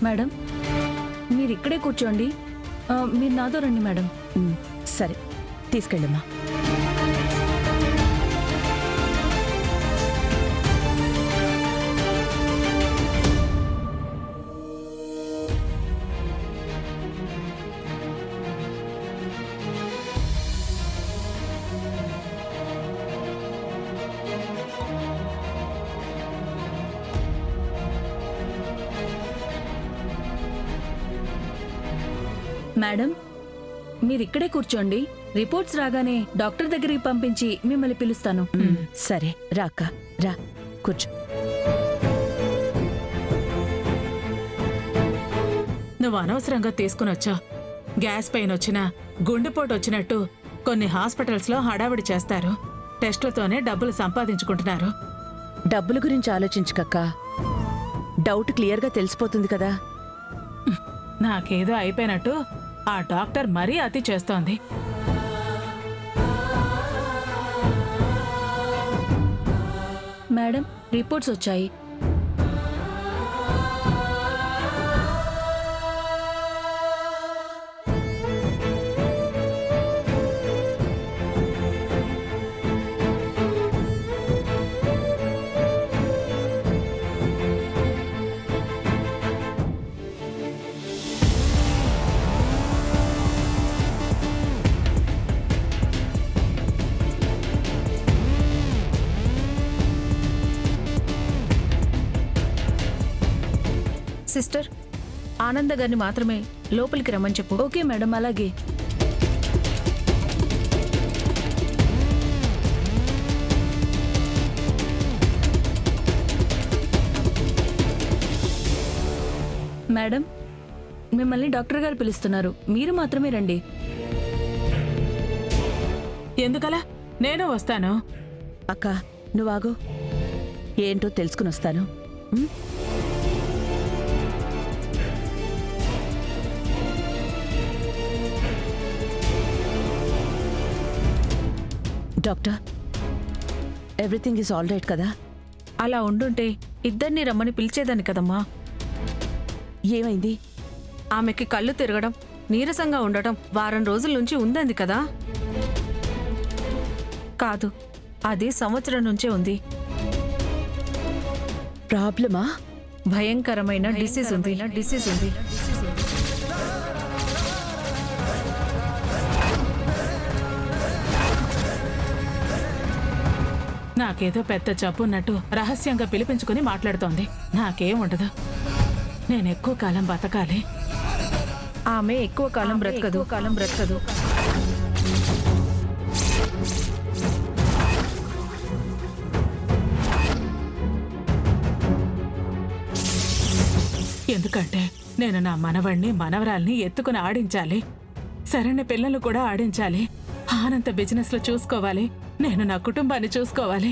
Madam మీరు ఇక్కడే కూర్చోండి, మీరు నాతో రండి మేడం. సరే తీసుకెళ్ళమ్మా. మేడం మీరు ఇక్కడే కూర్చోండి, రిపోర్ట్స్ రాగానే డాక్టర్ దగ్గరికి పంపించి మిమ్మల్ని పిలుస్తాను. సరే రా అక్క, రా కూర్చో. నువ్వు అనవసరంగా తీసుకునొచ్చా. గ్యాస్ పెయిన్ వచ్చినా గుండెపోటు వచ్చినట్టు కొన్ని హాస్పిటల్స్లో హడావిడి చేస్తారు. టెస్టులతోనే డబ్బులు సంపాదించుకుంటున్నారు. డబ్బుల గురించి ఆలోచించుకక్క, డౌట్ క్లియర్గా తెలిసిపోతుంది కదా. నాకేదో అయిపోయినట్టు ఆ డాక్టర్ మరీ అతి చేస్తోంది. మేడం రిపోర్ట్స్ వచ్చాయి. సిస్టర్, ఆనంద గారిని మాత్రమే లోపలికి రమ్మని చెప్పు. ఓకే మేడం, అలాగే. మేడం మిమ్మల్ని డాక్టర్ గారు పిలుస్తున్నారు, మీరు మాత్రమే రండి. ఎందుకలా? నేను వస్తాను. అక్క నువ్వాగు, ఏంటో తెలుసుకుని వస్తాను. Doctor, everything is all right కదా? అలా ఉండుంటే ఇద్దరిని రమ్మని పిలిచేదాన్ని కదమ్మా. ఏమైంది? ఆమెకి కళ్ళు తిరగడం, నీరసంగా ఉండటం వారం రోజుల నుంచి ఉందంది కదా. కాదు, అది సంవత్సరం నుంచే ఉంది. ప్రాబ్లమా? భయంకరమైన డిసీజ్ ఉంది. నాకేదో పెద్ద జబ్బు ఉన్నట్టు రహస్యంగా పిలిపించుకుని మాట్లాడుతోంది. నాకేం ఉండదు. నేను ఎక్కువ కాలం బతకాలి. ఆమె ఎక్కువ కాలం బ్రతకదు. ఎందుకంటే నేను నా మనవణ్ణి మనవరాల్ని ఎత్తుకుని ఆడించాలి. సరైన పిల్లలు కూడా ఆడించాలి. ఆనంద బిజినెస్ లో చూసుకోవాలి. నేను నా కుటుంబాన్ని చూసుకోవాలి.